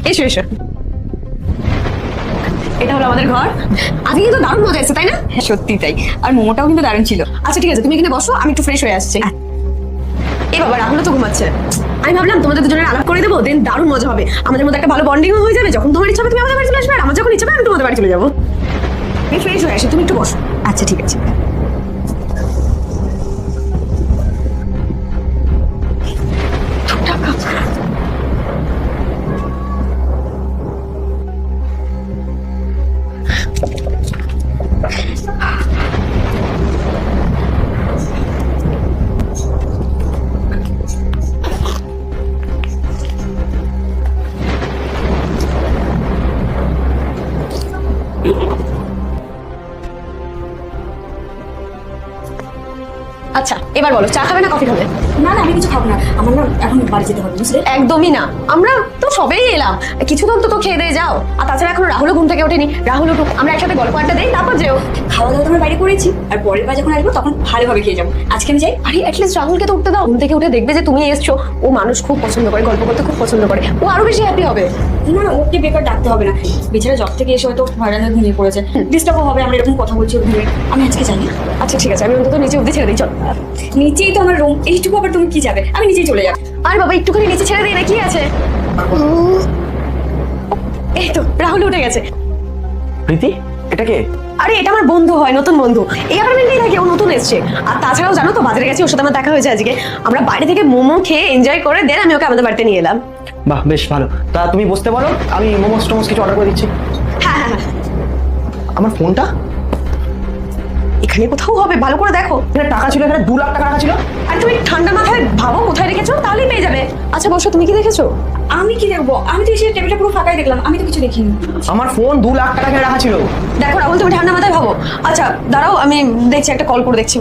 এসো এসো, এটা হলো আমাদের ঘর। আজকে কিন্তু দারুণ মজা এসেছে, তাই না? সত্যি তাই, আর মোমোটাও কিন্তু দারুণ ছিল। আচ্ছা ঠিক আছে, তুমি এখানে বসো, আমি একটু ফ্রেশ হয়ে আসছি। এ বাবা, রাহুলও তো ঘুমাচ্ছে। আমি ভাবলাম তোমাদের দুজনের আলাপ করে দেবো, দেন দারুণ মজা হবে, আমাদের মধ্যে একটা ভালো বন্ডিং হয়ে যাবে। যখন তোমার ইচ্ছা হবে তুমি আমাদের বাড়ি চলে আসবে, আর আমার যখন ইচ্ছা হবে আমি তোমাদের বাড়ি চলে যাবো। আমি ফ্রেশ হয়ে আসি, তুমি একটু বসো। আচ্ছা ঠিক আছে। আচ্ছা এবার বলো, চা খাবে না কফি খাবে? না না, আমি কিছু খাবো না, আমার না এখন বাড়ি যেতে হবে, বুঝলে? একদমই না, আমরা তো সবেই এলাম, কিছু তো অন্তত খেয়ে দিয়ে যাও। আর তাছাড়া এখন রাহুলও ঘুম থেকে ওঠেনি, রাহুল উঠুক, আমরা একসাথে গল্প আড্ডা দিই, তারপর যেও। খাওয়া দাওয়া তো আমরা বাইরে করেছি, আর পরের বার যখন আসবো তখন ভালোভাবে খেয়ে যাবো। আজকে আমি যাই। আরে অ্যাটলিস্ট রাহুলকে তো উঠতে দাও, ঘুম থেকে উঠে দেখবে যে তুমি এসছো। ও মানুষ খুব পছন্দ করে, গল্প করতে খুব পছন্দ করে, ও আরো বেশি হ্যাপি হবে। না না, ওকে বেকার ডাকতে হবে না, বেচারা জব থেকে এসে হয়তো ভাইরাল হয়ে ঘুমিয়ে পড়েছে, ডিস্টার্বও হবে, আমরা এরকম কথা বলছি ঘুমিয়ে। আমি আজকে যাই। আচ্ছা ঠিক আছে, আমি অন্তত নিচে অব্দি ছেড়ে দিই, চল। নিচেই তো আমার রুম, এইটুকু আবার তুমি কি যাবে? আমি নিচেই চলে যাবো। আরে বাবা, একটুখানি নিচে ছেড়ে দিই না, কি আছে? এই তো রাহুল উঠে গেছে। প্রীতি, এটা কে? আরে এটা আমার বন্ধু হয়, নতুন বন্ধু, এই অ্যাপার্টমেন্টেই থাকে, ও নতুন এসেছে। আর তাছাড়াও জানো তো, বাজারে গেছি, ওর সাথে আমার দেখা হয়েছে আজকে। আমরা বাইরে থেকে মোমো খেয়ে এনজয় করে দেন আমি ওকে আমাদের বাড়িতে নিয়ে এলাম। বাহ, বেশ ভালো। তা তুমি বসতে পারো, আমি মোমোস টোমোস কিছু অর্ডার করে দিচ্ছি। হ্যাঁ হ্যাঁ হ্যাঁ, আমার ফোনটা এখানে কোথাও হবে, ভালো করে দেখো। এখানে টাকা ছিল, এখানে 2 লাখ টাকা রাখা ছিল। আর তুমি ঠান্ডা মাথায় ভাবো কোথায় রেখেছো, তাহলেই পেয়ে যাবে। আচ্ছা বসো, তুমি কি দেখেছো? আমি কি দেখবো? আমি তো এসে টেবিলটা পুরো ফাঁকাই দেখলাম, আমি তো কিছু দেখিনি। আমার ফোন 2 লাখ টাকা এখানে রাখা ছিল। দেখো রাহুল, তুমি ঠান্ডা মাথায় ভাবো। আচ্ছা দাঁড়াও, আমি দেখছি, একটা কল করে দেখছি।